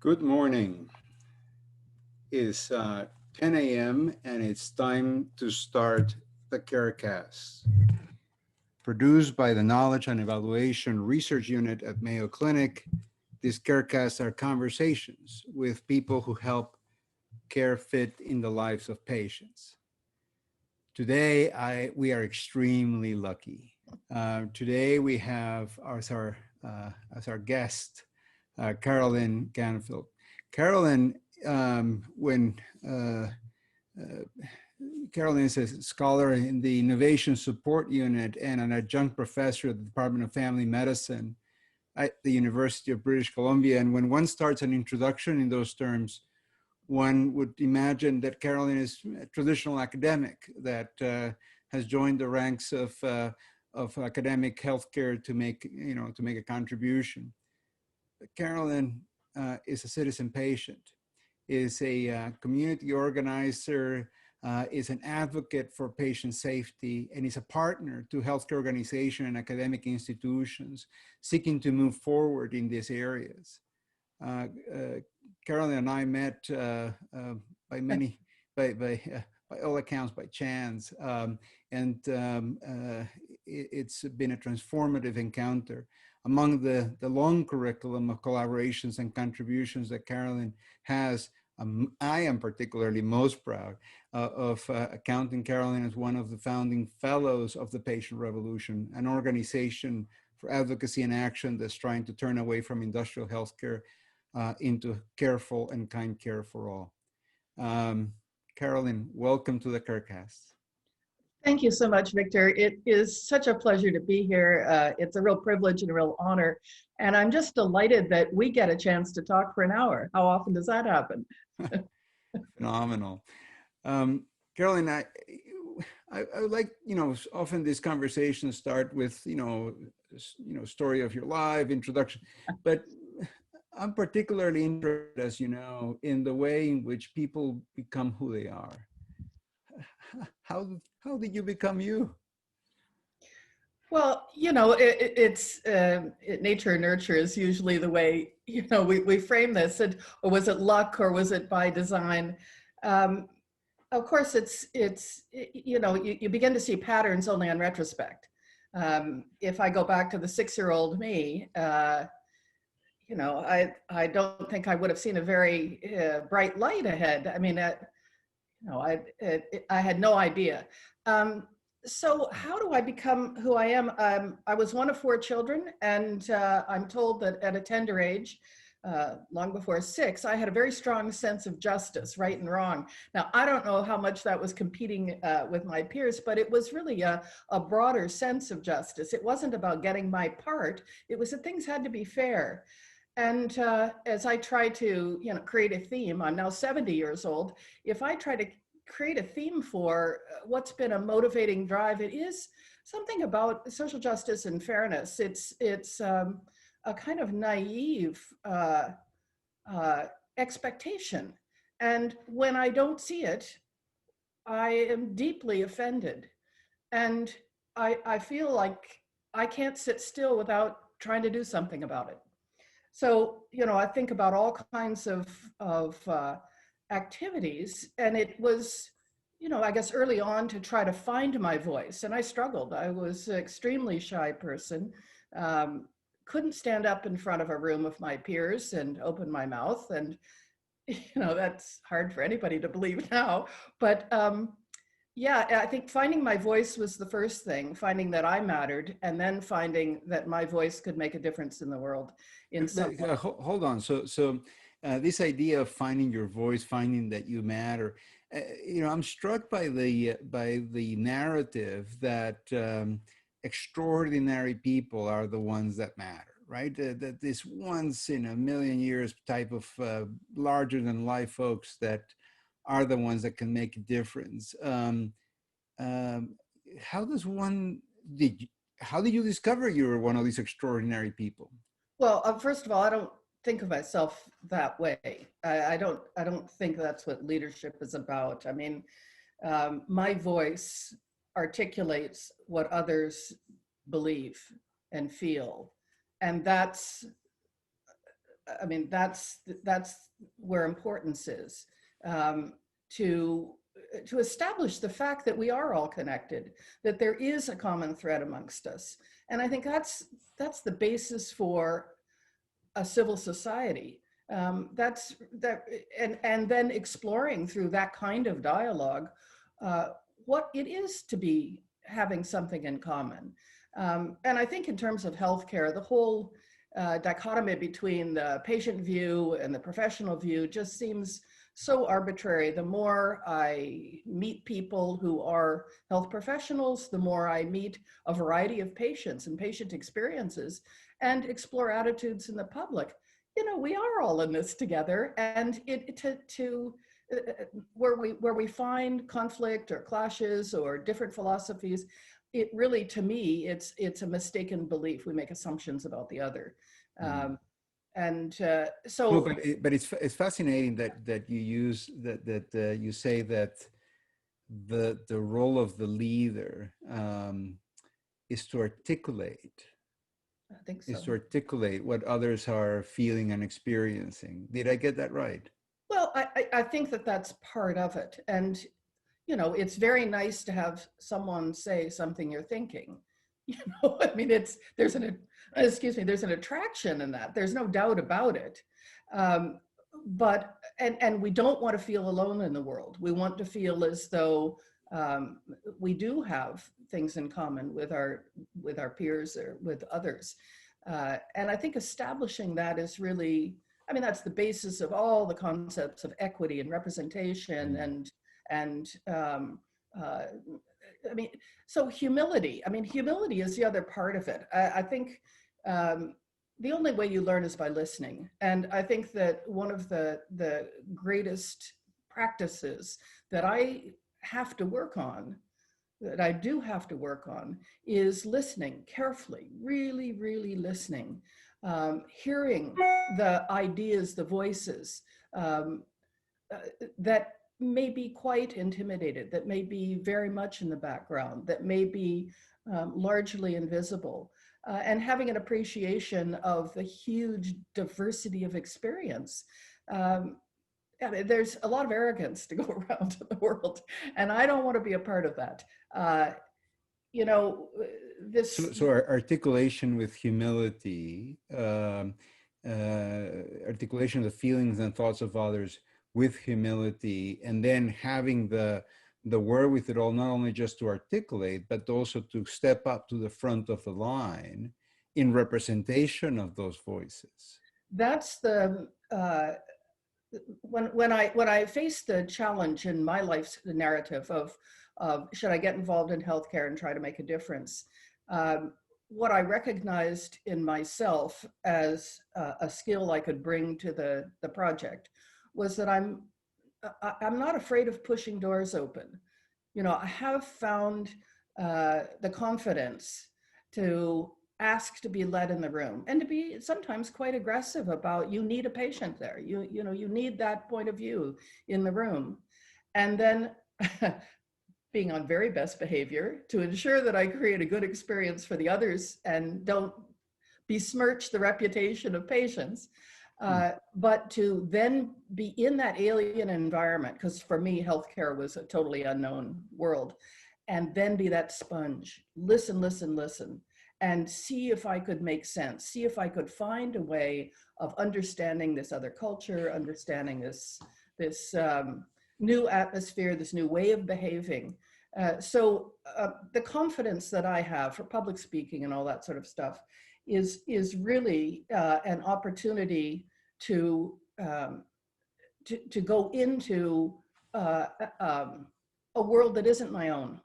Good morning. It's 10 a.m. and it's time to start the KERCasts. Produced by the Knowledge and Evaluation Research Unit at Mayo Clinic, these KERCasts are conversations with people who help care fit in the lives of patients. Today, we are extremely lucky. Today we have as our guest, Carolyn Canfield. Carolyn, when Carolyn is a scholar in the Innovation Support Unit and an adjunct professor at the Department of Family Medicine at the University of British Columbia. And when one starts an introduction in those terms, one would imagine that Carolyn is a traditional academic that has joined the ranks of academic healthcare to make a contribution. But Carolyn is a citizen patient, is a community organizer, is an advocate for patient safety, and is a partner to healthcare organizations and academic institutions seeking to move forward in these areas. Carolyn and I met by all accounts by chance, it's been a transformative encounter. Among the long curriculum of collaborations and contributions that Carolyn has, I am particularly most proud of counting Carolyn as one of the founding fellows of the Patient Revolution, an organization for advocacy and action that's trying to turn away from industrial healthcare into careful and kind care for all. Carolyn, welcome to the KERCasts. Thank you so much, Victor. It is such a pleasure to be here. It's a real privilege and a real honor. And I'm just delighted that we get a chance to talk for an hour. How often does that happen? Phenomenal. Carolyn, I would like, often these conversations start with, story of your life, introduction, but I'm particularly interested, as you know, in the way in which people become who they are. How did you become you? Well, nature and nurture is usually the way, we frame this. Or was it luck, or was it by design? Of course, you begin to see patterns only on retrospect. If I go back to the 6-year-old me, I don't think I would have seen a very bright light ahead. I mean, I had no idea. So how do I become who I am? I was one of 4 children, and I'm told that at a tender age, long before 6, I had a very strong sense of justice, right and wrong. Now, I don't know how much that was competing with my peers, but it was really a broader sense of justice. It wasn't about getting my part. It was that things had to be fair. And as I try to, create a theme, I'm now 70 years old. If I try to create a theme for what's been a motivating drive, it is something about social justice and fairness. It's a kind of naive expectation. And when I don't see it, I am deeply offended. And I feel like I can't sit still without trying to do something about it. So, I think about all kinds of activities, and it was, I guess early on to try to find my voice, and I struggled. I was an extremely shy person, couldn't stand up in front of a room of my peers and open my mouth, and, that's hard for anybody to believe now, but yeah, I think finding my voice was the first thing, finding that I mattered, and then finding that my voice could make a difference in the world in some way. Hold on. So this idea of finding your voice, finding that you matter, I'm struck by the narrative that extraordinary people are the ones that matter, right? That this once in a million years type of larger than life folks that are the ones that can make a difference. How did you discover you were one of these extraordinary people? Well, first of all, I don't think of myself that way. I don't think that's what leadership is about. I mean, my voice articulates what others believe and feel, and that's I mean, that's where importance is, to establish the fact that we are all connected, that there is a common thread amongst us. And I think that's the basis for a civil society. And then exploring through that kind of dialogue what it is to be having something in common. And I think in terms of healthcare, the whole dichotomy between the patient view and the professional view just seems so arbitrary. The more I meet people who are health professionals, the more I meet a variety of patients and patient experiences and explore attitudes in the public. You know, we are all in this together, and where we find conflict or clashes or different philosophies, it really, to me, it's a mistaken belief. We make assumptions about the other. Mm. So, No, but it's fascinating that you use that you say that the role of the leader is to articulate. I think Is so. to articulate what others are feeling and experiencing. Did I get that right? Well, I think that that's part of it. And, you know, it's very nice to have someone say something you're thinking. You know, I mean, there's an attraction in that. There's no doubt about it. But we don't want to feel alone in the world. We want to feel as though we do have things in common with our peers or with others. And I think establishing that is really, I mean, that's the basis of all the concepts of equity and representation and I mean, so humility. I mean, humility is the other part of it. I think the only way you learn is by listening. And I think that one of the greatest practices that I have to work on, that I do have to work on, is listening carefully, really, really listening, hearing the ideas, the voices that may be quite intimidated, that may be very much in the background, that may be largely invisible, and having an appreciation of the huge diversity of experience. I mean, there's a lot of arrogance to go around in the world, and I don't want to be a part of that. You know, this. So articulation with humility, articulation of the feelings and thoughts of others with humility, and then having the wherewithal not only just to articulate, but also to step up to the front of the line in representation of those voices. That's the when I faced the challenge in my life's narrative of should I get involved in healthcare and try to make a difference, what I recognized in myself as a skill I could bring to the project was that I'm not afraid of pushing doors open. You know, I have found the confidence to ask to be led in the room and to be sometimes quite aggressive about, you need a patient there. You know, you need that point of view in the room. And then being on very best behavior to ensure that I create a good experience for the others and don't besmirch the reputation of patients. But to then be in that alien environment, because for me, healthcare was a totally unknown world, and then be that sponge, listen, and see if I could make sense, see if I could find a way of understanding this other culture, understanding this new atmosphere, this new way of behaving. So the confidence that I have for public speaking and all that sort of stuff is really an opportunity to go into a world that isn't my own,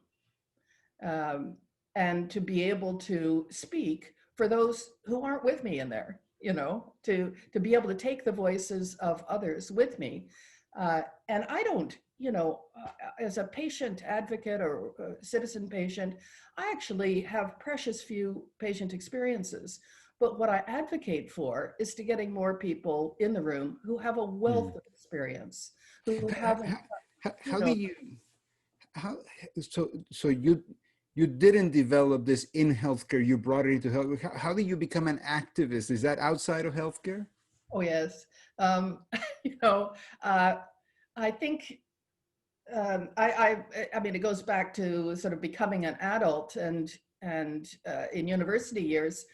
and to be able to speak for those who aren't with me in there, you know, to be able to take the voices of others with me. And I don't, you know, as a patient advocate or citizen patient, I actually have precious few patient experiences. But what I advocate for is to getting more people in the room who have a wealth of experience, who haven't. So you didn't develop this in healthcare, you brought it into health. How did you become an activist? Is that outside of healthcare? Oh, yes. Um, you know, uh, I think, I mean, it goes back to sort of becoming an adult and in university years.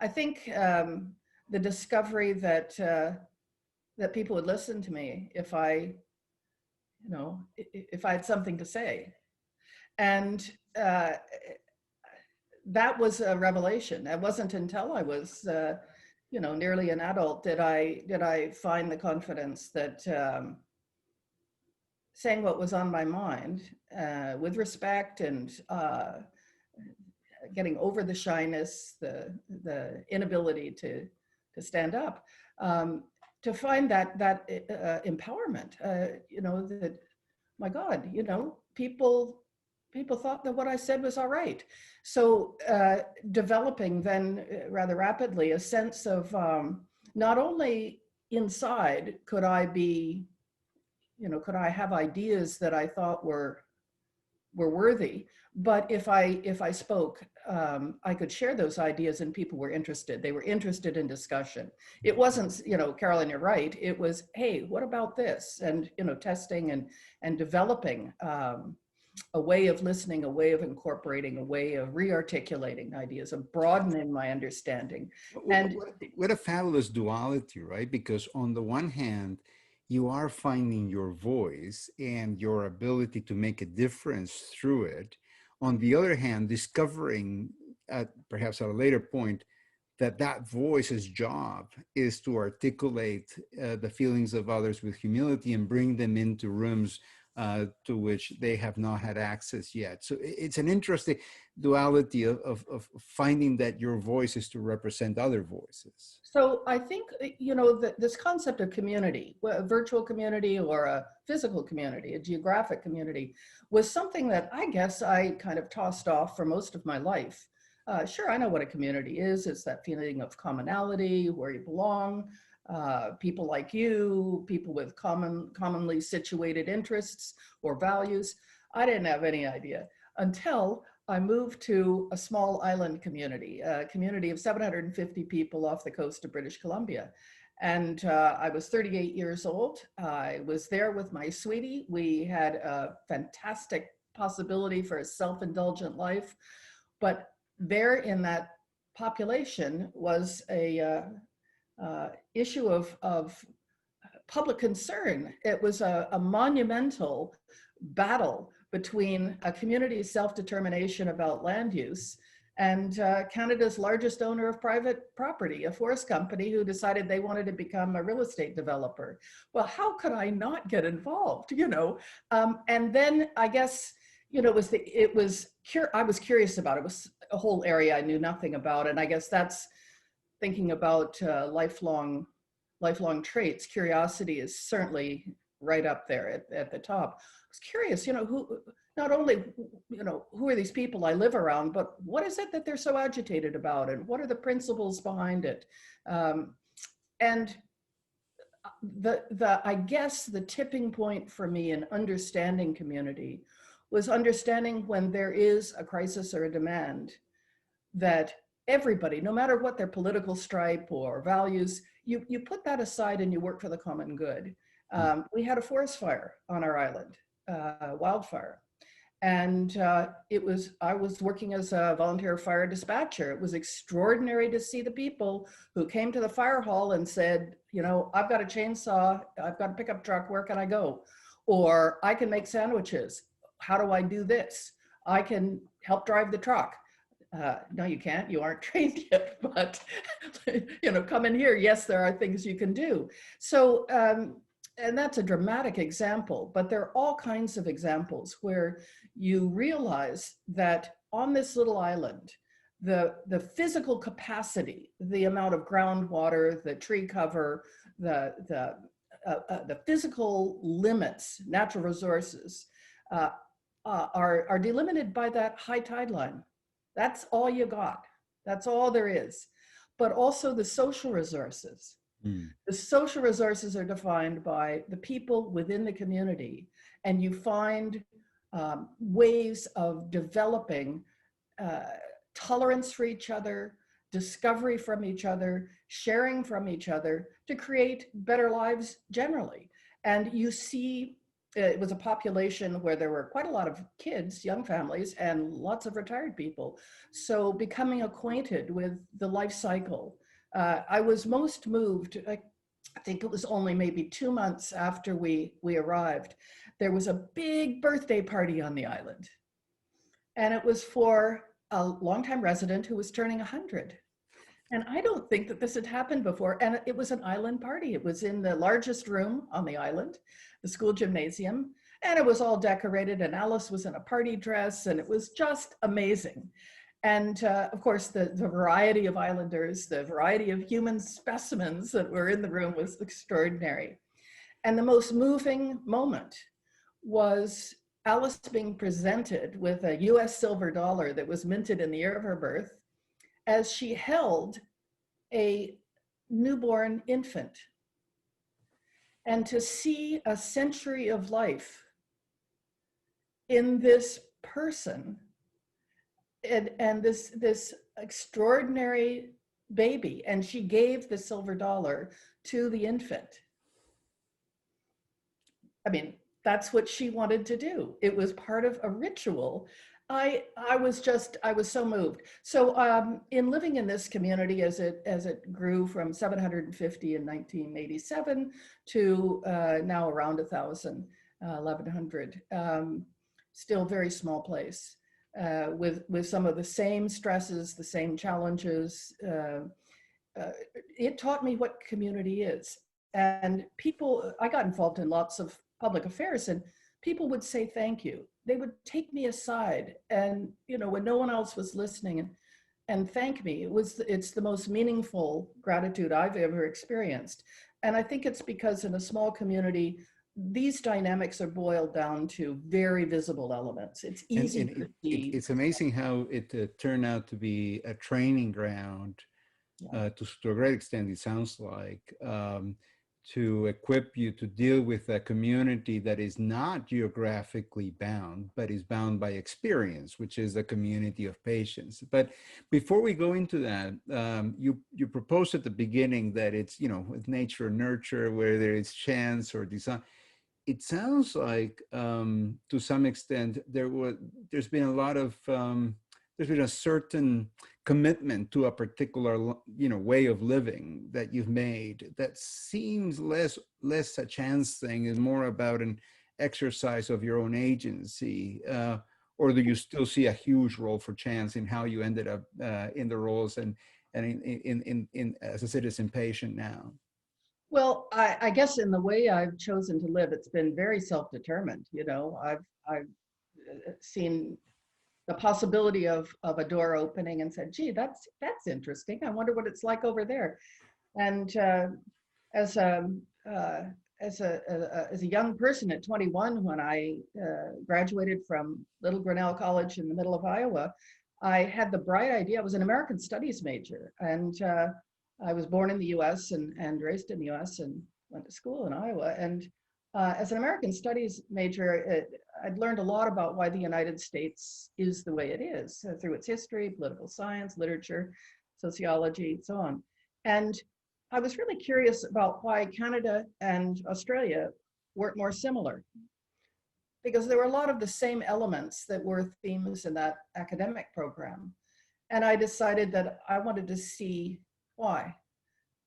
I think the discovery that that people would listen to me if I, you know, if I had something to say, and that was a revelation. It wasn't until I was, you know, nearly an adult did I find the confidence that saying what was on my mind with respect and getting over the shyness, the inability to stand up, to find that empowerment. You know, that, my God, you know, people thought that what I said was all right. So developing then rather rapidly a sense of not only inside could I be, you know, could I have ideas that I thought were worthy, but if I spoke, I could share those ideas and people were interested. They were interested in discussion. It wasn't, you know, Carolyn, you're right. It was, hey, what about this? And, you know, testing and developing a way of listening, a way of incorporating, a way of re-articulating ideas, of broadening my understanding. And What a fabulous duality, right? Because on the one hand, you are finding your voice and your ability to make a difference through it. On the other hand, discovering at perhaps at a later point that that voice's job is to articulate the feelings of others with humility and bring them into rooms to which they have not had access yet. So it's an interesting duality of finding that your voice is to represent other voices. so I think, you know, that this concept of community, a virtual community or a physical community, a geographic community, was something that I guess I kind of tossed off for most of my life. Sure, I know what a community is. It's that feeling of commonality, where you belong, people like you, people with commonly situated interests or values. I didn't have any idea until I moved to a small island community, a community of 750 people off the coast of British Columbia. And I was 38 years old. I was there with my sweetie. We had a fantastic possibility for a self-indulgent life. But there in that population was a issue of public concern. It was a monumental battle between a community's self-determination about land use and Canada's largest owner of private property, a forest company who decided they wanted to become a real estate developer. Well, how could I not get involved, you know? And then I guess, you know, I was curious about it. It was a whole area I knew nothing about. And I guess that's thinking about lifelong traits. Curiosity is certainly right up there at the top. I was curious, you know, who, not only, you know, who are these people I live around, but what is it that they're so agitated about, and what are the principles behind it? And I guess the tipping point for me in understanding community was understanding when there is a crisis or a demand, that everybody, no matter what their political stripe or values, you put that aside and you work for the common good. We had a forest fire on our island, wildfire. And I was working as a volunteer fire dispatcher. It was extraordinary to see the people who came to the fire hall and said, you know, I've got a chainsaw, I've got a pickup truck, where can I go? Or I can make sandwiches. How do I do this? I can help drive the truck. No, you can't, you aren't trained yet, but you know, come in here. Yes, there are things you can do. So, and that's a dramatic example, but there are all kinds of examples where you realize that on this little island, the physical capacity, the amount of groundwater, the tree cover, the physical limits, natural resources, are delimited by that high tide line. That's all you got. That's all there is. But also the social resources. The social resources are defined by the people within the community, and you find ways of developing tolerance for each other, discovery from each other, sharing from each other to create better lives generally. And you see, it was a population where there were quite a lot of kids, young families, and lots of retired people. So becoming acquainted with the life cycle. I was most moved, I think it was only maybe 2 months after we arrived, there was a big birthday party on the island. And it was for a longtime resident who was turning 100. And I don't think that this had happened before. And it was an island party. It was in the largest room on the island, the school gymnasium. And it was all decorated, and Alice was in a party dress, and it was just amazing. And of course, the variety of islanders, the variety of human specimens that were in the room was extraordinary. And the most moving moment was Alice being presented with a US silver dollar that was minted in the year of her birth as she held a newborn infant. And to see a century of life in this person and this extraordinary baby, and she gave the silver dollar to the infant. I mean, that's what she wanted to do. It was part of a ritual. I was so moved. So in living in this community as it grew from 750 in 1987 to now around 1,000, 1,100, still very small place. With some of the same stresses, the same challenges. It taught me what community is. And people, I got involved in lots of public affairs, and people would say thank you. They would take me aside, and when no one else was listening, and thank me. It's the most meaningful gratitude I've ever experienced. And I think it's because in a small community, these dynamics are boiled down to very visible elements. It's easy to see. It's amazing how it turned out to be a training ground, to a great extent, it sounds like, to equip you to deal with a community that is not geographically bound, but is bound by experience, which is a community of patients. But before we go into that, you proposed at the beginning that it's, with nature and nurture, where there is chance or design. It sounds like, to some extent, there's been a lot of, there's been a certain commitment to a particular, way of living that you've made that seems less a chance thing and more about an exercise of your own agency. Or do you still see a huge role for chance in how you ended up in the roles and in as a citizen patient now? Well, I guess in the way I've chosen to live, it's been very self-determined. I've seen the possibility of a door opening and said, gee, that's interesting. I wonder what it's like over there. And as a young person at 21, when I graduated from Little Grinnell College in the middle of Iowa, I had the bright idea. I was an American Studies major, and I was born in the US and raised in the US and went to school in Iowa. And as an American Studies major, I'd learned a lot about why the United States is the way it is through its history, political science, literature, sociology, and so on. And I was really curious about why Canada and Australia weren't more similar, because there were a lot of the same elements that were themes in that academic program. And I decided that I wanted to see why.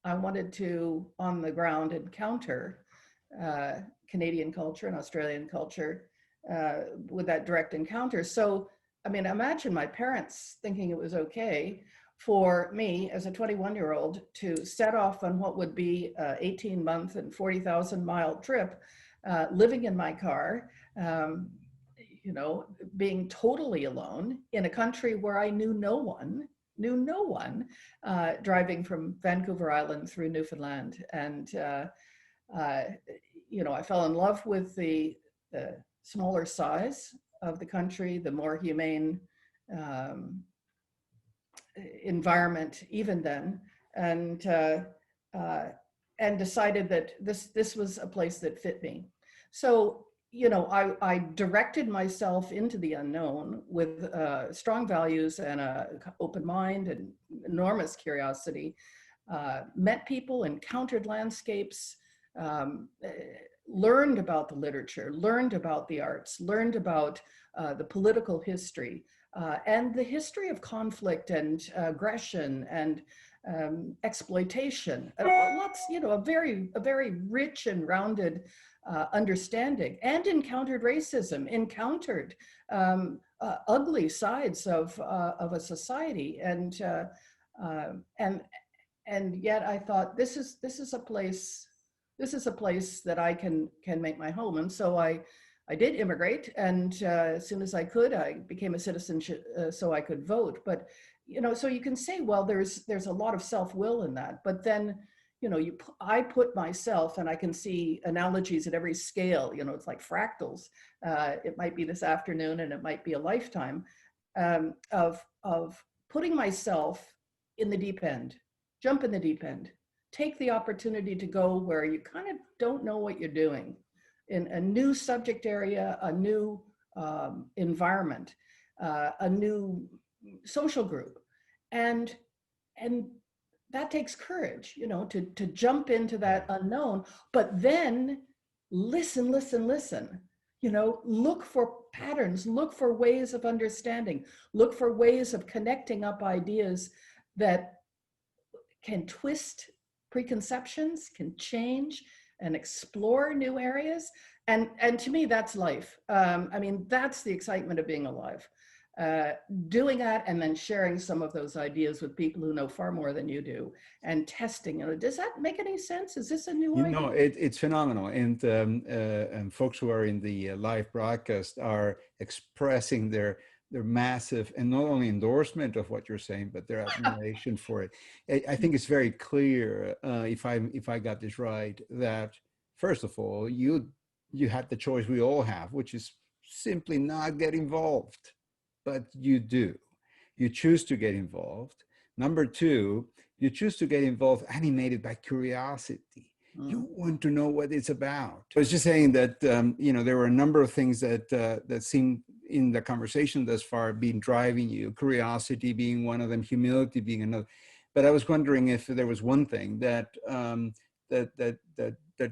I wanted to, on the ground, encounter Canadian culture and Australian culture with that direct encounter. So, I mean, imagine my parents thinking it was okay for me as a 21-year-old to set off on what would be an 18-month and 40,000-mile trip, living in my car, being totally alone in a country where I knew no one, driving from Vancouver Island through Newfoundland. And, I fell in love with the smaller size of the country, the more humane environment even then, and decided that this was a place that fit me. So, I directed myself into the unknown with strong values and an open mind and enormous curiosity, met people, encountered landscapes, learned about the literature, learned about the arts, learned about the political history, and the history of conflict and aggression and exploitation. Lots, a very rich and rounded understanding, and encountered racism, encountered ugly sides of a society, and yet I thought this is a place that I can make my home. And so I did immigrate, and as soon as I could, I became a citizen so I could vote. But so you can say, well, there's a lot of self-will in that, but then I put myself, and I can see analogies at every scale. It's like fractals. It might be this afternoon, and it might be a lifetime of putting myself in the deep end. Jump in the deep end. Take the opportunity to go where you kind of don't know what you're doing, in a new subject area, a new environment, a new social group, and that takes courage, to jump into that unknown. But then listen. Look for patterns, look for ways of understanding, look for ways of connecting up ideas that can twist preconceptions, can change and explore new areas. And to me, that's life. That's the excitement of being alive. Doing that and then sharing some of those ideas with people who know far more than you do, and testing, does that make any sense? Is this a new idea? It's phenomenal. And folks who are in the live broadcast are expressing their massive, and not only endorsement of what you're saying, but their admiration for it. I think it's very clear, if I got this right, that first of all, you had the choice we all have, which is simply not get involved, but you do. You choose to get involved. Number two, you choose to get involved animated by curiosity. You want to know what it's about. I was just saying that there were a number of things that seemed in the conversation thus far being driving you. Curiosity being one of them, humility being another. But I was wondering if there was one thing that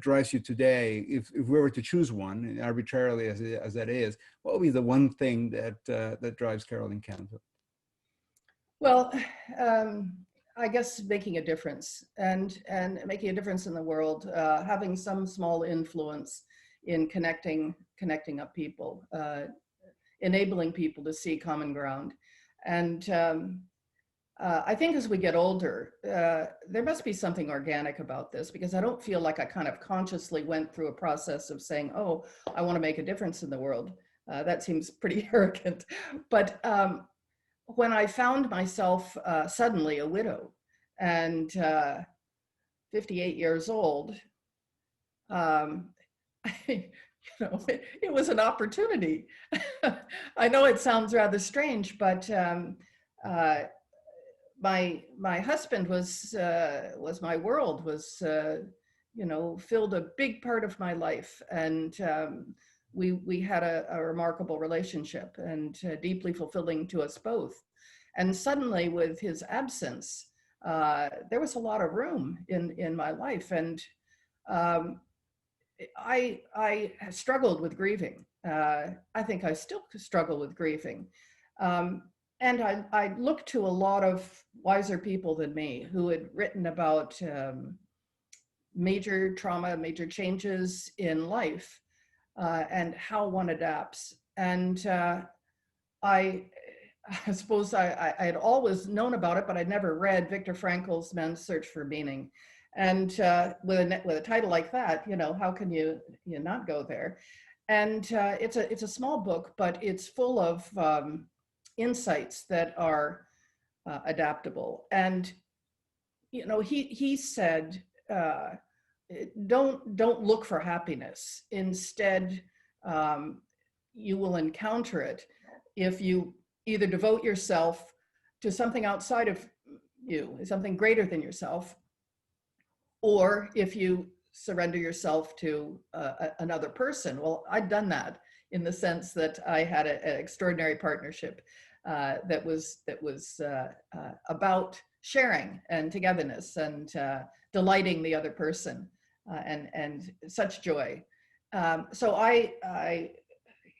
drives you today. If we were to choose one, arbitrarily as that is, what would be the one thing that drives Carolyn Canfield? Well, I guess making a difference, and making a difference in the world, having some small influence in connecting up people, enabling people to see common ground. And I think as we get older, there must be something organic about this, because I don't feel like I kind of consciously went through a process of saying, oh, I want to make a difference in the world. That seems pretty arrogant. But when I found myself suddenly a widow and 58 years old, it was an opportunity. I know it sounds rather strange, but my husband was my world, was filled a big part of my life, and we had a remarkable relationship, and deeply fulfilling to us both. And suddenly, with his absence, there was a lot of room in my life, and I struggled with grieving. I think I still struggle with grieving. And I looked to a lot of wiser people than me who had written about major trauma, major changes in life, and how one adapts. And I suppose I had always known about it, but I'd never read Viktor Frankl's Man's Search for Meaning. And with a title like that, how can you not go there? And it's a small book, but it's full of insights that are adaptable. And he said, don't look for happiness. Instead, you will encounter it if you either devote yourself to something outside of you, something greater than yourself, or if you surrender yourself to another person. Well, I'd done that, in the sense that I had an extraordinary partnership that was about sharing and togetherness and delighting the other person, and such joy. So I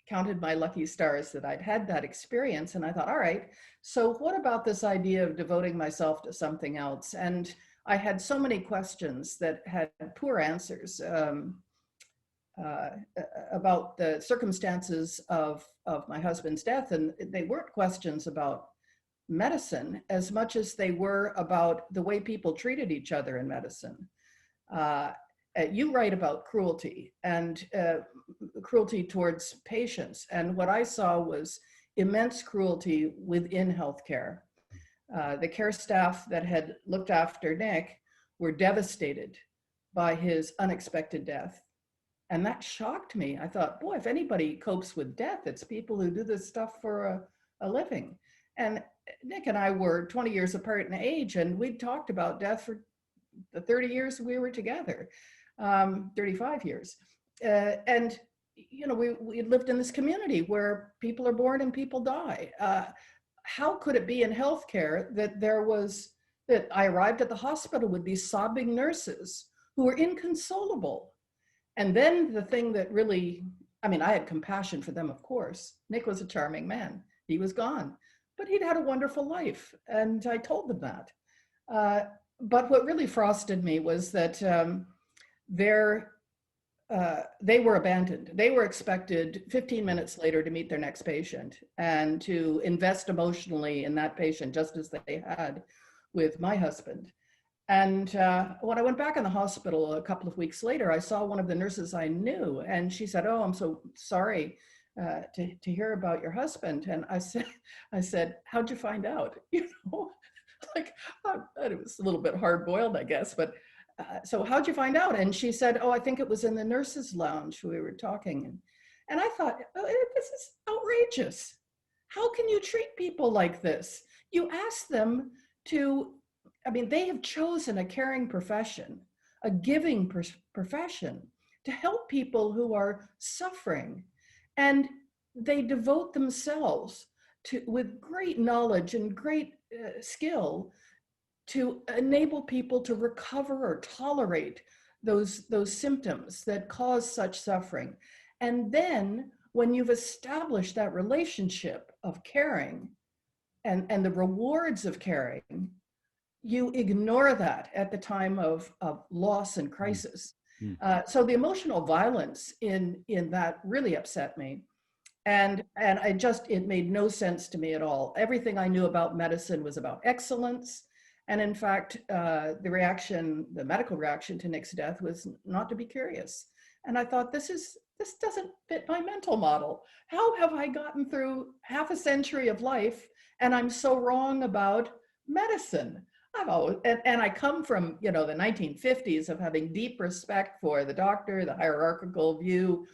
counted my lucky stars that I'd had that experience, and I thought, all right, so what about this idea of devoting myself to something else? And I had so many questions that had poor answers. About the circumstances of my husband's death. And they weren't questions about medicine as much as they were about the way people treated each other in medicine. You write about cruelty and cruelty towards patients. And what I saw was immense cruelty within healthcare. The care staff that had looked after Nick were devastated by his unexpected death. And that shocked me. I thought, boy, if anybody copes with death, it's people who do this stuff for a living. And Nick and I were 20 years apart in age, and we'd talked about death for the 30 years we were together, 35 years. And, you know, we lived in this community where people are born and people die. How could it be in healthcare that I arrived at the hospital with these sobbing nurses who were inconsolable? And then the thing that really, I mean, I had compassion for them, of course. Nick was a charming man. He was gone, but he'd had a wonderful life. And I told them that. But what really frosted me was that they were abandoned. They were expected 15 minutes later to meet their next patient and to invest emotionally in that patient, just as they had with my husband. And when I went back in the hospital a couple of weeks later, I saw one of the nurses I knew, and she said, "Oh, I'm so sorry to hear about your husband." And I said, "How'd you find out?" You know, like it was a little bit hard boiled, I guess. But so how'd you find out? And she said, "Oh, I think it was in the nurses' lounge. We were talking." And I thought, oh, this is outrageous. How can you treat people like this? You ask them to. I mean, they have chosen a caring profession, a giving profession to help people who are suffering. And they devote themselves with great knowledge and great skill to enable people to recover or tolerate those symptoms that cause such suffering. And then when you've established that relationship of caring and the rewards of caring, you ignore that at the time of loss and crisis. So the emotional violence in that really upset me. And it made no sense to me at all. Everything I knew about medicine was about excellence. And in fact, the medical reaction to Nick's death was not to be curious. And I thought, this doesn't fit my mental model. How have I gotten through half a century of life and I'm so wrong about medicine? And I come from, you know, the 1950s of having deep respect for the doctor, the hierarchical view.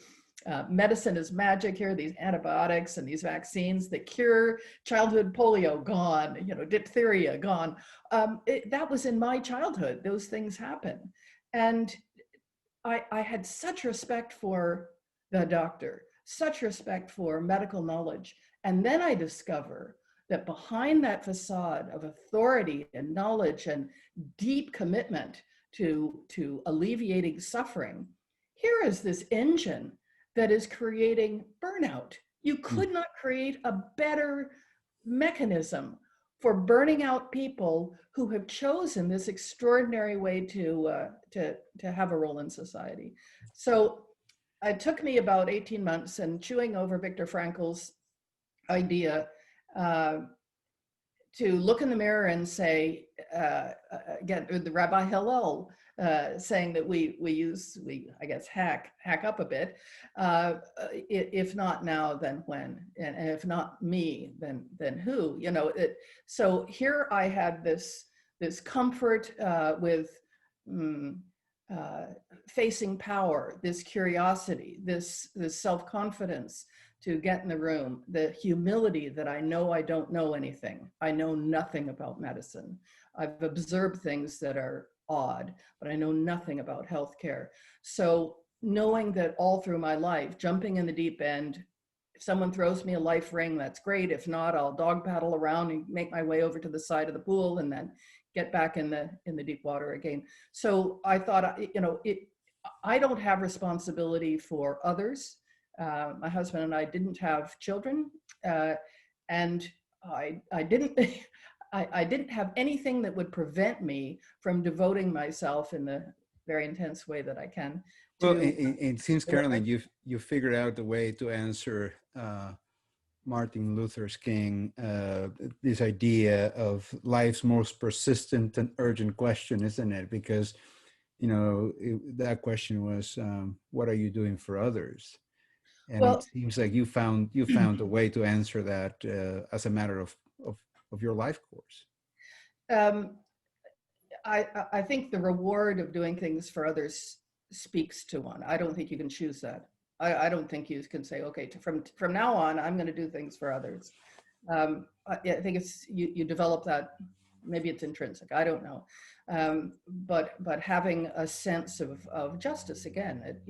Medicine is magic here, these antibiotics and these vaccines that cure childhood polio, gone, you know, diphtheria, gone. That was in my childhood. Those things happen. And I had such respect for the doctor, such respect for medical knowledge. And then I discover that behind that facade of authority and knowledge and deep commitment to alleviating suffering, here is this engine that is creating burnout. You could not create a better mechanism for burning out people who have chosen this extraordinary way to have a role in society. So it took me about 18 months and chewing over Viktor Frankl's idea to look in the mirror and say, again, the Rabbi Hillel saying that we I guess hack up a bit. If not now, then when? And if not me, then who? You know. So here I had this comfort with facing power, this curiosity, this self-confidence to get in the room, the humility that I know I don't know anything. I know nothing about medicine. I've observed things that are odd, but I know nothing about healthcare. So knowing that all through my life, jumping in the deep end, if someone throws me a life ring, that's great. If not, I'll dog paddle around and make my way over to the side of the pool and then get back in the deep water again. So I thought, I don't have responsibility for others. My husband and I didn't have children, and I didn't I didn't have anything that would prevent me from devoting myself in the very intense way that I can. Well, it seems, Carolyn, you figured out the way to answer Martin Luther King, this idea of life's most persistent and urgent question, isn't it? Because, that question was, what are you doing for others? And it seems like you found a way to answer that as a matter of your life course. I think the reward of doing things for others speaks to one. I don't think you can choose that. I don't think you can say, okay, from now on, I'm going to do things for others. I think it's you develop that. Maybe it's intrinsic. I don't know. But having a sense of justice again, that,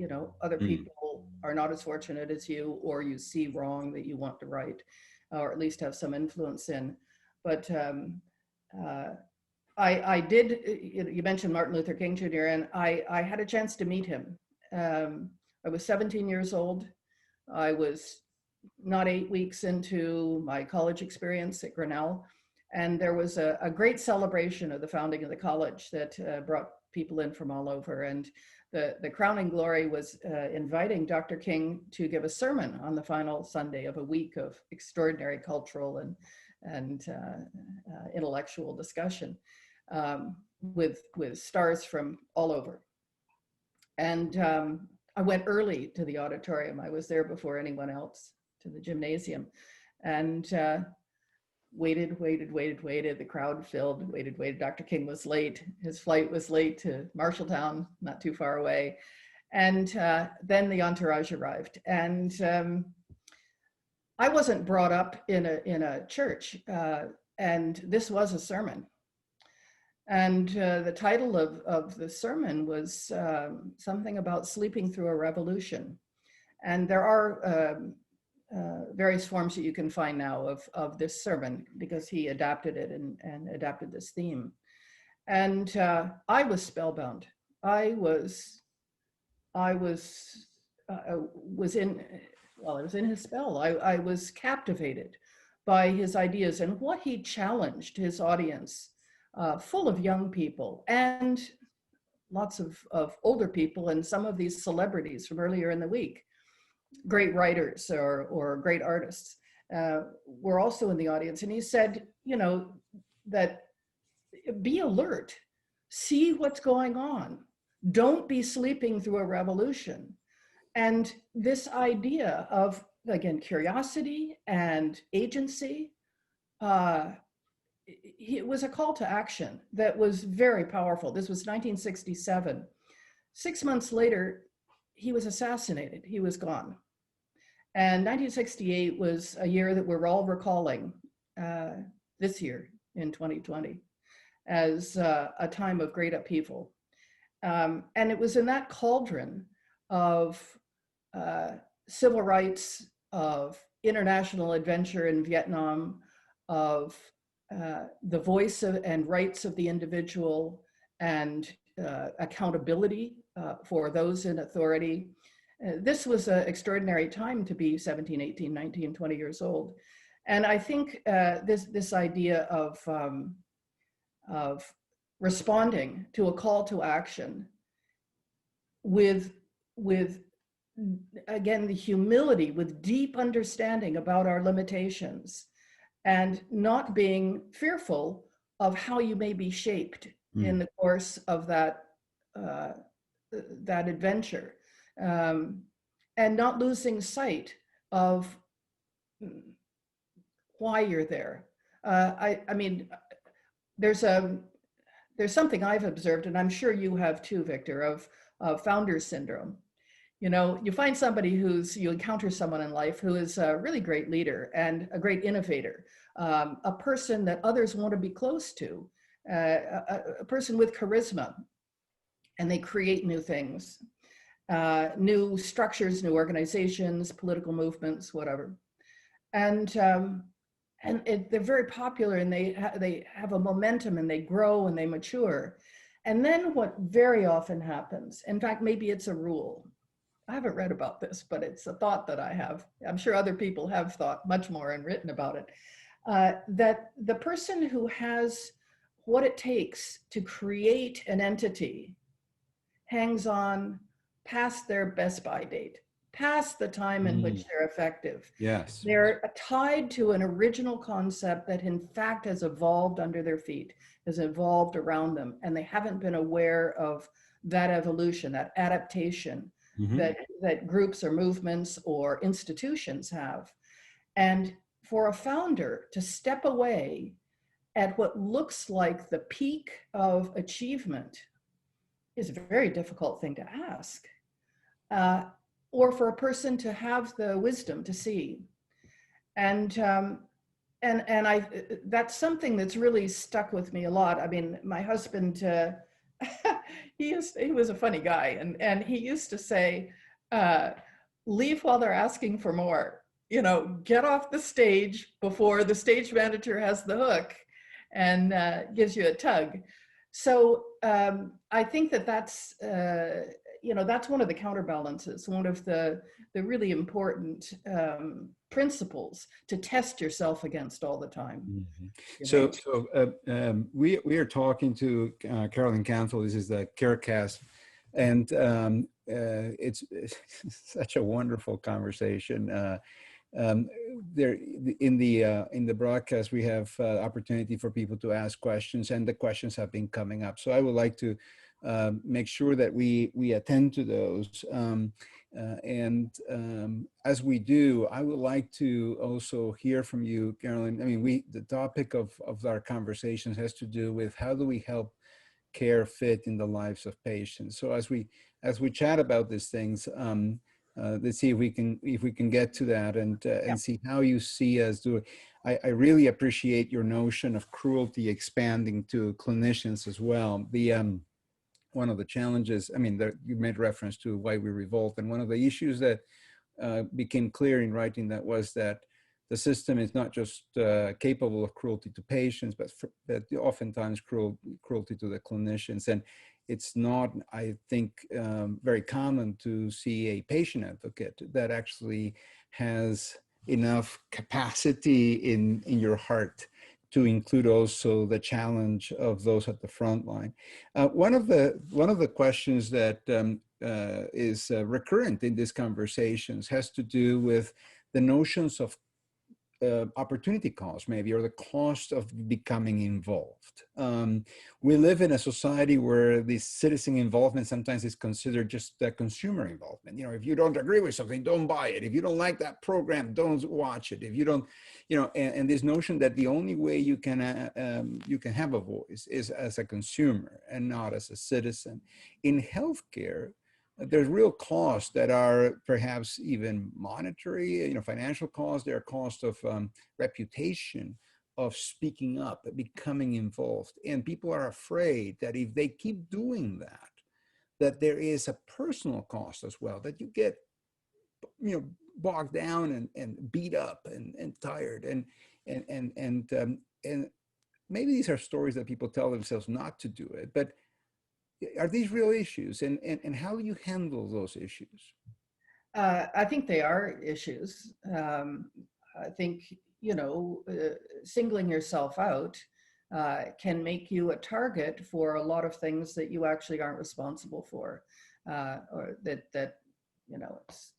other people are not as fortunate as you, or you see wrong that you want to right, or at least have some influence in. But I did. You mentioned Martin Luther King Jr., and I had a chance to meet him. I was 17 years old. I was not 8 weeks into my college experience at Grinnell. And there was a great celebration of the founding of the college that brought people in from all over. And the crowning glory was inviting Dr. King to give a sermon on the final Sunday of a week of extraordinary cultural and intellectual discussion with stars from all over. And I went early to the auditorium. I was there before anyone else, to the gymnasium, and waited. The crowd filled, waited. Dr. King was late. His flight was late to Marshalltown, not too far away. And then the entourage arrived. And I wasn't brought up in a church, and this was a sermon. And the title of the sermon was something about sleeping through a revolution. And there are various forms that you can find now of this sermon, because he adapted it and adapted this theme. And I was spellbound. I was in his spell. I was captivated by his ideas and what he challenged his audience, full of young people and lots of older people, and some of these celebrities from earlier in the week, great writers or great artists, were also in the audience. And he said, that be alert, see what's going on. Don't be sleeping through a revolution. And this idea of, again, curiosity and agency, it was a call to action that was very powerful. This was 1967. 6 months later, he was assassinated. He was gone. And 1968 was a year that we're all recalling this year in 2020 as a time of great upheaval. And it was in that cauldron of civil rights, of international adventure in Vietnam, of the voice and rights of the individual, and accountability for those in authority. This was an extraordinary time to be 17, 18, 19, 20 years old. And I think this idea of responding to a call to action with again, the humility, with deep understanding about our limitations, and not being fearful of how you may be shaped in the course of that adventure, and not losing sight of why you're there. I mean, there's something I've observed, and I'm sure you have too, Victor, of founder syndrome. You find somebody you encounter someone in life who is a really great leader and a great innovator, a person that others want to be close to, a person with charisma, and they create new things, new structures, new organizations, political movements, whatever. And they're very popular, and they have a momentum, and they grow and they mature. And then what very often happens, in fact, maybe it's a rule. I haven't read about this, but it's a thought that I have. I'm sure other people have thought much more and written about it, that the person who has what it takes to create an entity hangs on past their best by date, past the time in which they're effective. Yes. They're tied to an original concept that in fact has evolved under their feet, has evolved around them, and they haven't been aware of that evolution, that adaptation that groups or movements or institutions have. And for a founder to step away at what looks like the peak of achievement is a very difficult thing to ask. Or for a person to have the wisdom to see. And that's something that's really stuck with me a lot. I mean, my husband, he was a funny guy, and he used to say, leave while they're asking for more. You know, get off the stage before the stage manager has the hook and gives you a tug. So I think that's that's one of the counterbalances, one of the really important principles to test yourself against all the time. So we are talking to Carolyn Canfield. This is the KERCasts, and it's such a wonderful conversation. There in the broadcast, we have opportunity for people to ask questions, and the questions have been coming up. So I would like to make sure that we attend to those. As we do, I would like to also hear from you, Carolyn. I mean, the topic of our conversations has to do with how do we help care fit in the lives of patients. So as we chat about these things, let's see if we can get to that and see how you see us do it. I really appreciate your notion of cruelty expanding to clinicians as well. One of the challenges, I mean, you made reference to why we revolt, and one of the issues that became clear in writing that was that the system is not just capable of cruelty to patients, but oftentimes cruelty to the clinicians. And it's not, I think, very common to see a patient advocate that actually has enough capacity in your heart to include also the challenge of those at the front line. One of the questions that is recurrent in these conversations has to do with the notions of opportunity cost, maybe, or the cost of becoming involved. We live in a society where the citizen involvement sometimes is considered just the consumer involvement. You know, if you don't agree with something, don't buy it. If you don't like that program, don't watch it. If you don't, you know, and this notion that the only way you can have a voice is as a consumer and not as a citizen. In healthcare, there's real costs that are perhaps even monetary, you know, financial costs. There are costs of reputation, of speaking up, becoming involved. And people are afraid that if they keep doing that, that there is a personal cost as well, that you get, you know, bogged down and beat up and tired. And maybe these are stories that people tell themselves not to do it, but are these real issues, and how do you handle those issues? I think they are issues. I think, you know, singling yourself out can make you a target for a lot of things that you actually aren't responsible for, or that you know, it's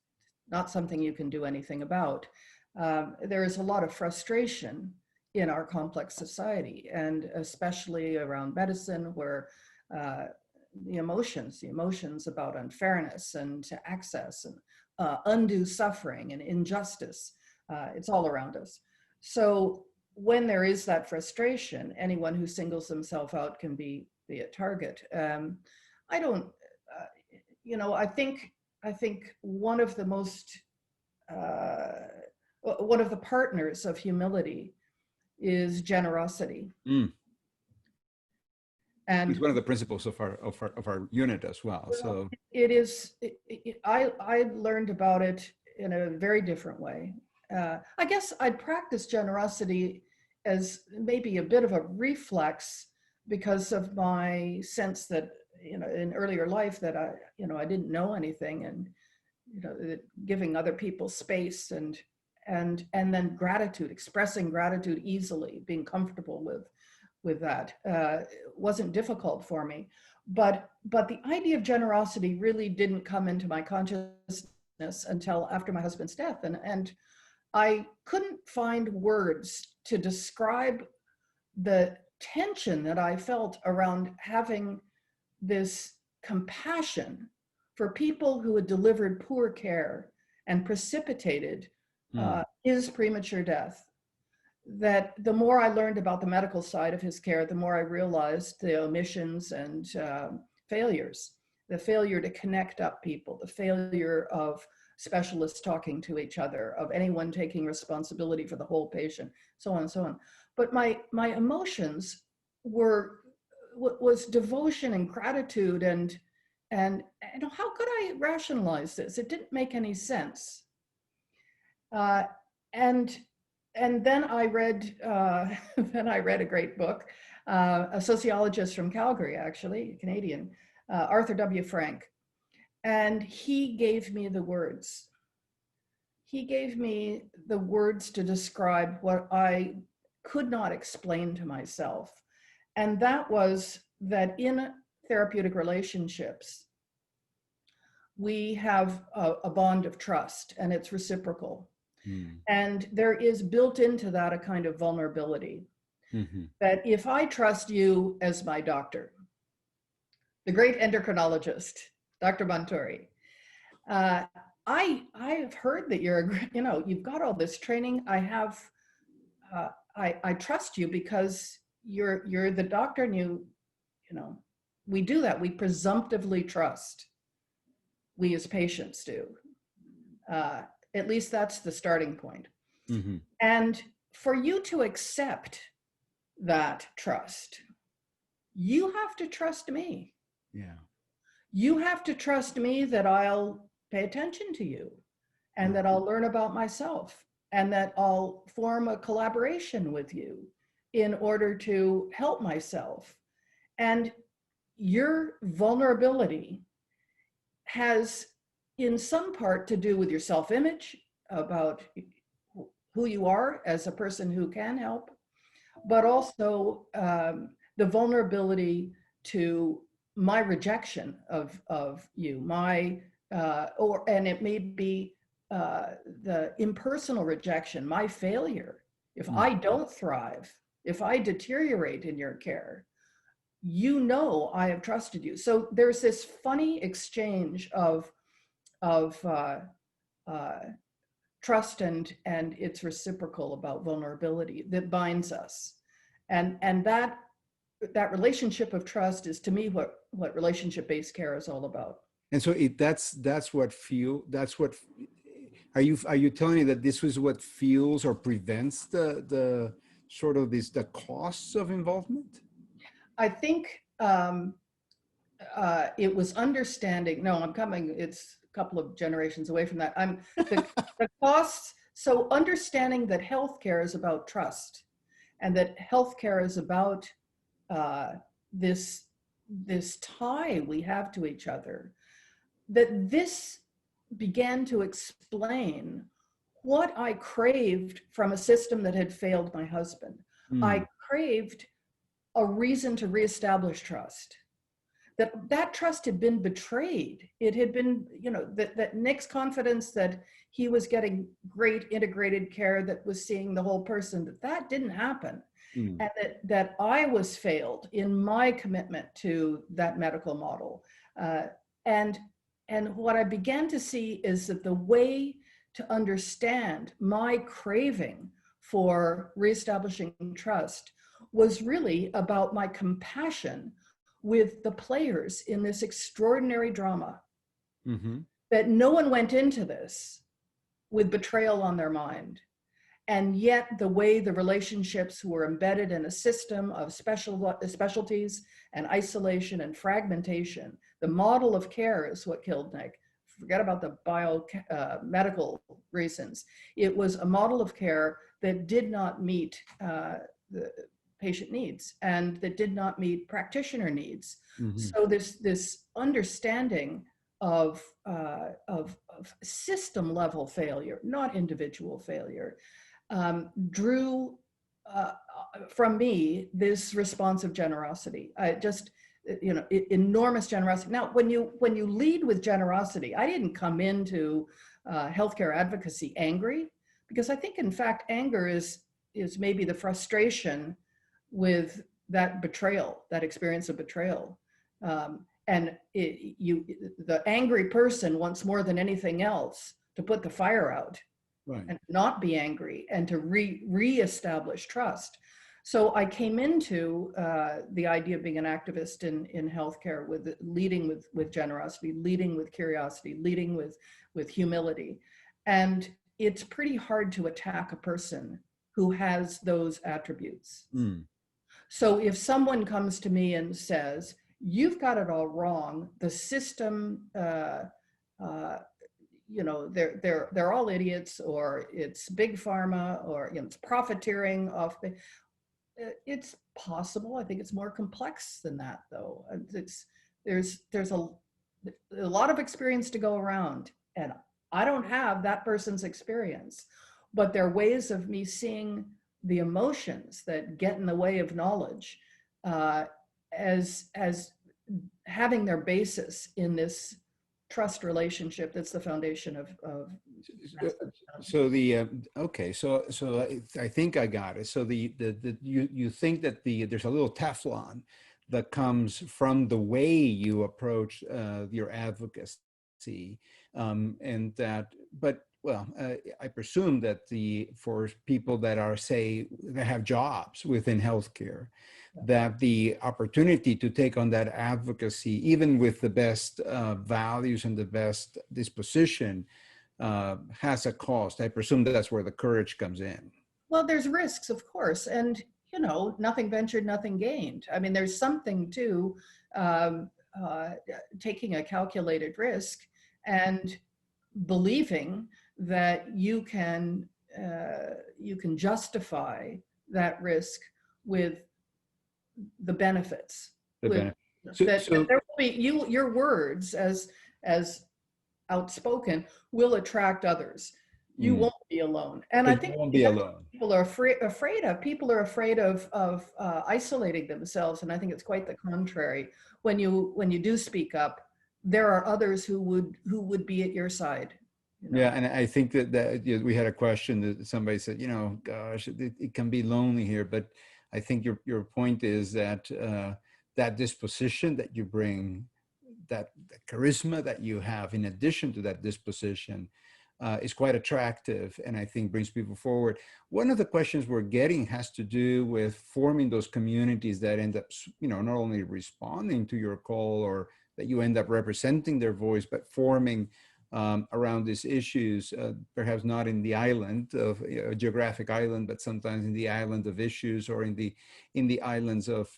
not something you can do anything about. There is a lot of frustration in our complex society, and especially around medicine, where the emotions about unfairness and access and undue suffering and injustice, it's all around us. So when there is that frustration, anyone who singles themselves out can be a target. I don't, you know, I think one of the most, one of the partners of humility is generosity. And it's one of the principles of our unit as well. So it is. I learned about it in a very different way, I guess I'd practiced generosity as maybe a bit of a reflex because of my sense that, in earlier life that I didn't know anything, and, giving other people space and then gratitude, expressing gratitude easily, being comfortable with that wasn't difficult for me. But the idea of generosity really didn't come into my consciousness until after my husband's death. And I couldn't find words to describe the tension that I felt around having this compassion for people who had delivered poor care and precipitated his premature death. That the more I learned about the medical side of his care, the more I realized the omissions and failures, the failure to connect up people, the failure of specialists talking to each other, of anyone taking responsibility for the whole patient, so on and so on. But my emotions was devotion and gratitude, and how could I rationalize this? It didn't make any sense. And then I read a great book, a sociologist from Calgary, actually, Canadian, Arthur W. Frank. And he gave me the words. He gave me the words to describe what I could not explain to myself. And that was that in therapeutic relationships, we have a bond of trust, and it's reciprocal. And there is built into that a kind of vulnerability. That if I trust you as my doctor, the great endocrinologist, Dr. Montori, I've heard that you've got all this training. I trust you because you're the doctor, and we do that. We presumptively trust. We as patients do. At least that's the starting point. And for you to accept that trust, you have to trust me. Yeah. You have to trust me that I'll pay attention to you, and that I'll learn about myself, and that I'll form a collaboration with you in order to help myself. And your vulnerability has in some part to do with your self-image, about who you are as a person who can help, but also the vulnerability to my rejection of you, and it may be the impersonal rejection, my failure. If I don't thrive, if I deteriorate in your care, I have trusted you. So there's this funny exchange of trust and it's reciprocal about vulnerability that binds us, and that relationship of trust is, to me, what relationship-based care is all about. And so are you telling me that this was what fuels or prevents the sort of the costs of involvement? I think it was understanding. No, it's a couple of generations away from that. The costs. So understanding that healthcare is about trust, and that healthcare is about this tie we have to each other. That this began to explain what I craved from a system that had failed my husband. I craved a reason to reestablish trust. That trust had been betrayed. It had been, that Nick's confidence that he was getting great integrated care that was seeing the whole person, that didn't happen. And that I was failed in my commitment to that medical model. And what I began to see is that the way to understand my craving for reestablishing trust was really about my compassion with the players in this extraordinary drama. That no one went into this with betrayal on their mind. And yet the way the relationships were embedded in a system of specialties and isolation and fragmentation, the model of care is what killed Nick. forget about the medical reasons. It was a model of care that did not meet the patient needs and that did not meet practitioner needs. So this understanding of system level failure, not individual failure, drew from me this response of generosity. I just, enormous generosity. Now, when you lead with generosity, I didn't come into healthcare advocacy angry, because I think, in fact, anger is maybe the frustration with that betrayal, that experience of betrayal. And the angry person wants more than anything else to put the fire out, right, and not be angry and to reestablish trust. So I came into the idea of being an activist in healthcare with leading with generosity, leading with curiosity, leading with humility. And it's pretty hard to attack a person who has those attributes. So if someone comes to me and says, you've got it all wrong, the system, they're all idiots, or it's big pharma, or it's profiteering off. It's possible. I think it's more complex than that, though. There's a lot of experience to go around, and I don't have that person's experience, but there are ways of me seeing the emotions that get in the way of knowledge as having their basis in this trust relationship that's the foundation of so the okay, so I think I got it. So you think that there's a little Teflon that comes from the way you approach your advocacy, and that, but well, I presume that for people that are, say, that have jobs within healthcare, that the opportunity to take on that advocacy, even with the best values and the best disposition, has a cost. I presume that's where the courage comes in. Well, there's risks, of course, and nothing ventured, nothing gained. I mean, there's something to taking a calculated risk and believing that you can justify that risk with the benefits. There will be your words as outspoken will attract others. You won't be alone, and I think people are afraid of isolating themselves, and I think it's quite the contrary. When you do speak up, there are others who would be at your side. Yeah, and I think that we had a question that somebody said, gosh, it can be lonely here, but I think your point is that that disposition that you bring, that charisma that you have in addition to that disposition, is quite attractive, and I think brings people forward. One of the questions we're getting has to do with forming those communities that end up, not only responding to your call, or that you end up representing their voice, but forming around these issues, perhaps not in the island of a geographic island, but sometimes in the island of issues, or in the islands of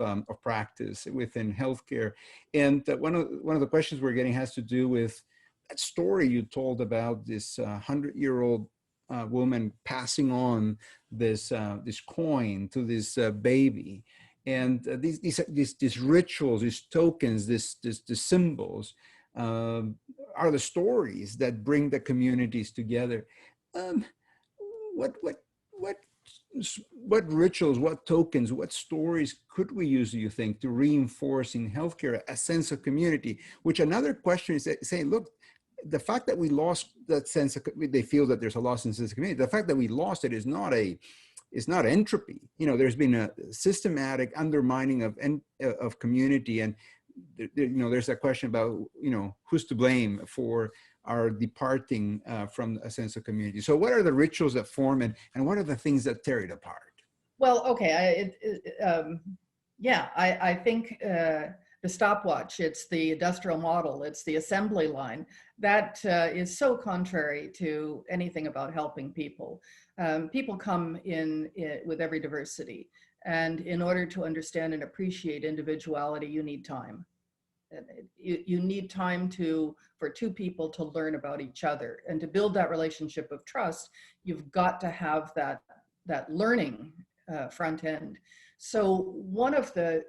practice within healthcare. And one of the questions we're getting has to do with that story you told about this 100-year-old woman passing on this coin to this baby, and these rituals, these tokens, these symbols. Are the stories that bring the communities together. What rituals, what tokens, what stories could we use, do you think, to reinforce in healthcare a sense of community? Which another question is saying, look, the fact that we lost that sense of, they feel that there's a loss in sense of community. The fact that we lost it is not entropy. There's been a systematic undermining of community, and there's a question about, who's to blame for our departing from a sense of community. So what are the rituals that form, and what are the things that tear it apart? Well, okay. I think the stopwatch, it's the industrial model, it's the assembly line. That is so contrary to anything about helping people. People come in with every diversity. And in order to understand and appreciate individuality, you need time. you need time for two people to learn about each other, and to build that relationship of trust, you've got to have that learning front end. So one of the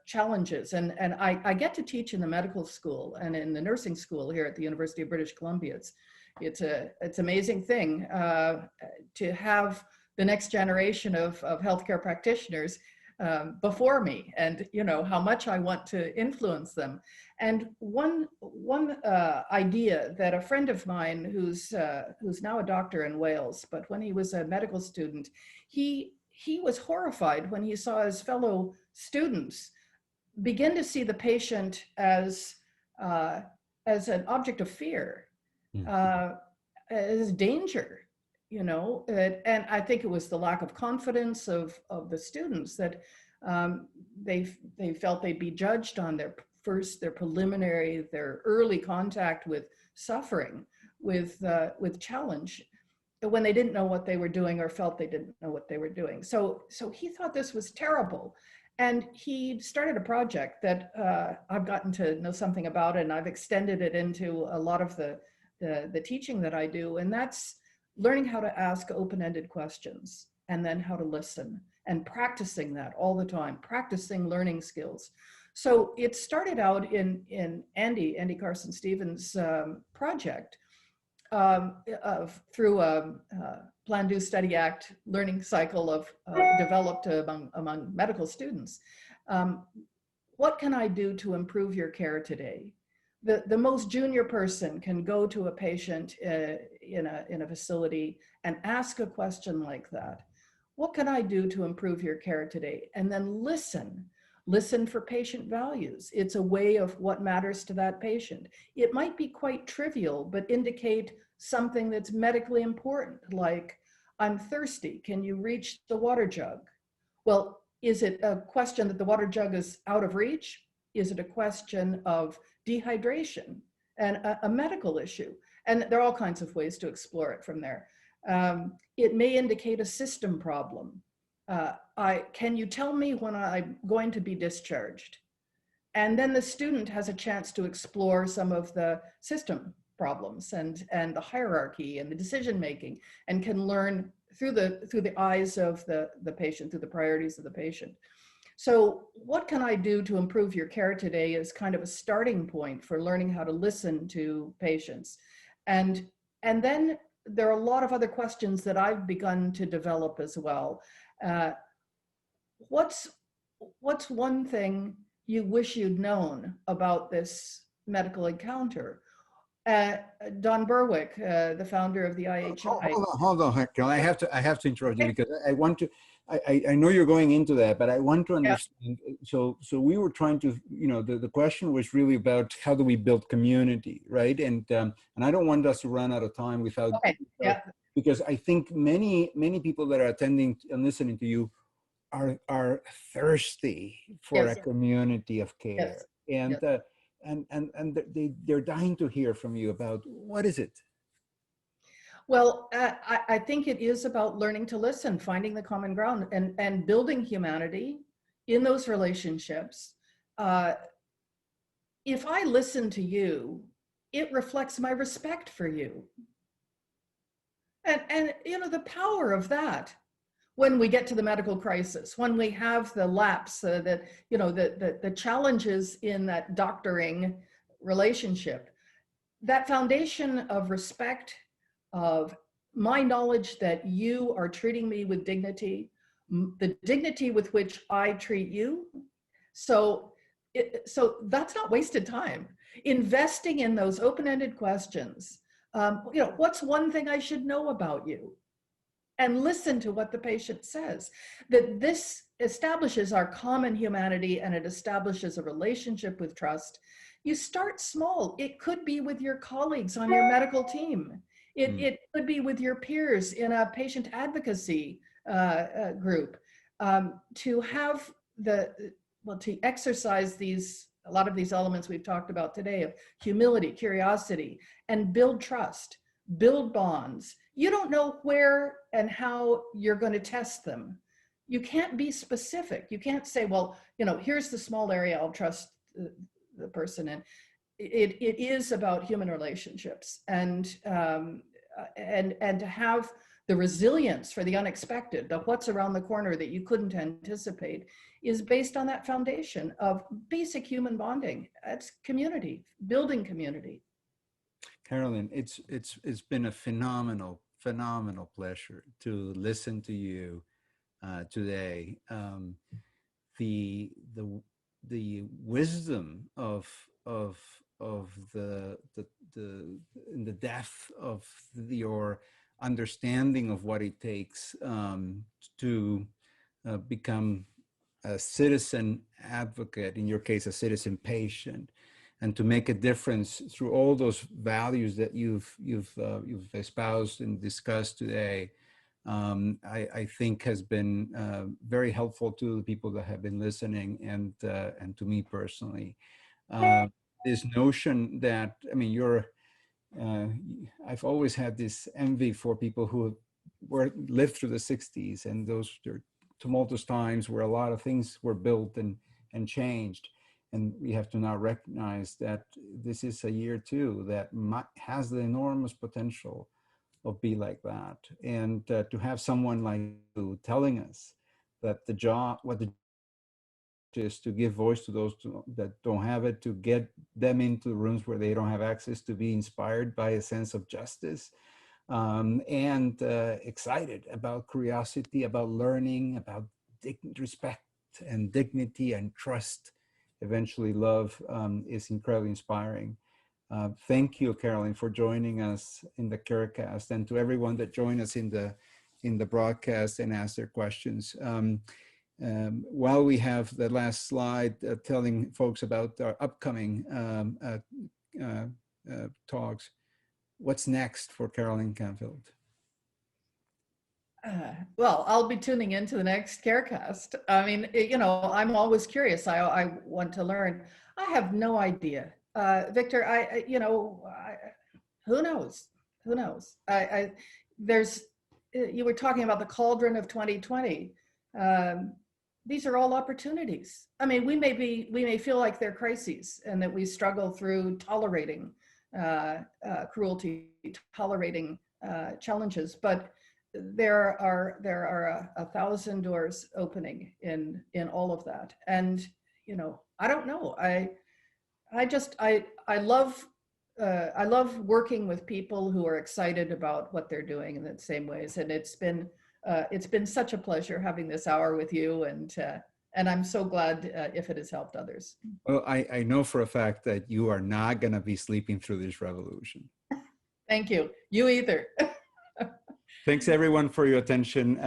challenges, and I get to teach in the medical school and in the nursing school here at the University of British Columbia. It's amazing thing to have the next generation of healthcare practitioners before me, and how much I want to influence them. And one idea that a friend of mine who's now a doctor in Wales, but when he was a medical student, he was horrified when he saw his fellow students begin to see the patient as an object of fear, as danger. And I think it was the lack of confidence of the students that they felt they'd be judged on their preliminary, their early contact with suffering, with challenge, when they didn't know what they were doing or felt they didn't know what they were doing. So he thought this was terrible. And he started a project that I've gotten to know something about, and I've extended it into a lot of the teaching that I do. And that's learning how to ask open-ended questions, and then how to listen, and practicing that all the time, practicing learning skills. So it started out in Andy Carson Stevens' project through a Plan, Do, Study, Act learning cycle developed among medical students. What can I do to improve your care today? The most junior person can go to a patient in a facility and ask a question like that. What can I do to improve your care today? And then listen for patient values. It's a way of what matters to that patient. It might be quite trivial, but indicate something that's medically important, like, I'm thirsty, can you reach the water jug? Well, is it a question that the water jug is out of reach? Is it a question of dehydration and a medical issue? And there are all kinds of ways to explore it from there. It may indicate a system problem. Can you tell me when I'm going to be discharged? And then the student has a chance to explore some of the system problems and the hierarchy and the decision making, and can learn through the eyes of the patient, through the priorities of the patient. So what can I do to improve your care today is kind of a starting point for learning how to listen to patients. And then there are a lot of other questions that I've begun to develop as well. What's one thing you wish you'd known about this medical encounter? Don Berwick, the founder of the IHI. Hold on, Carol. I have to interrupt you, because I want to. I know you're going into that, but I want to understand. Yeah. So we were trying to, the question was really about how do we build community, right? And I don't want us to run out of time without. Okay. Yeah. Because I think many people that are attending and listening to you are thirsty for a community of care, and they're dying to hear from you about what is it. Well, I think it is about learning to listen, finding the common ground, and building humanity in those relationships. If I listen to you, it reflects my respect for you. And the power of that, when we get to the medical crisis, when we have the lapse, the challenges in that doctoring relationship, that foundation of respect, of my knowledge that you are treating me with dignity, the dignity with which I treat you. So that's not wasted time. Investing in those open-ended questions. What's one thing I should know about you? And listen to what the patient says. That this establishes our common humanity, and it establishes a relationship with trust. You start small. It could be with your colleagues on your medical team. It could be with your peers in a patient advocacy group, to have to exercise a lot of these elements we've talked about today of humility, curiosity, and build trust, build bonds. You don't know where and how you're going to test them. You can't be specific. You can't say, well, here's the small area I'll trust the person. And it is about human relationships, and to have the resilience for the unexpected, the what's around the corner that you couldn't anticipate, is based on that foundation of basic human bonding. That's community, building community. Carolyn, it's been a phenomenal pleasure to listen to you today. The wisdom of the depth of your understanding of what it takes to become a citizen advocate, in your case, a citizen patient, and to make a difference through all those values that you've espoused and discussed today, I think has been very helpful to the people that have been listening, and to me personally. This notion that, I mean, I've always had this envy for people who lived through the 60s and those tumultuous times where a lot of things were built and changed. And we have to now recognize that this is a year too that has the enormous potential of be like that. And to have someone like you telling us that what the is to give voice to those that don't have it, to get them into rooms where they don't have access, to be inspired by a sense of justice, and excited about curiosity, about learning, about respect and dignity and trust, eventually love, is incredibly inspiring. Thank you, Carolyn, for joining us in the KERCasts, and to everyone that joined us in the broadcast and asked their questions. While we have the last slide telling folks about our upcoming talks, what's next for Carolyn Canfield? Well, I'll be tuning into the next KERCast. I mean, you know, I'm always curious. I want to learn. I have no idea. Victor, who knows? Who knows? You were talking about the cauldron of 2020. These are all opportunities. I mean, we may feel like they're crises and that we struggle through tolerating cruelty, tolerating challenges, but there are 1,000 doors opening in all of that. And, you know, I don't know. I love working with people who are excited about what they're doing in the same ways. And it's been such a pleasure having this hour with you, and I'm so glad if it has helped others. Well, I know for a fact that you are not going to be sleeping through this revolution. Thank you. You either. Thanks everyone for your attention.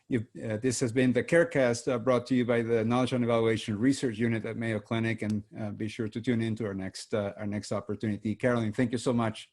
This has been the KERCast, brought to you by the Knowledge and Evaluation Research Unit at Mayo Clinic, and be sure to tune in to our next opportunity. Carolyn, thank you so much.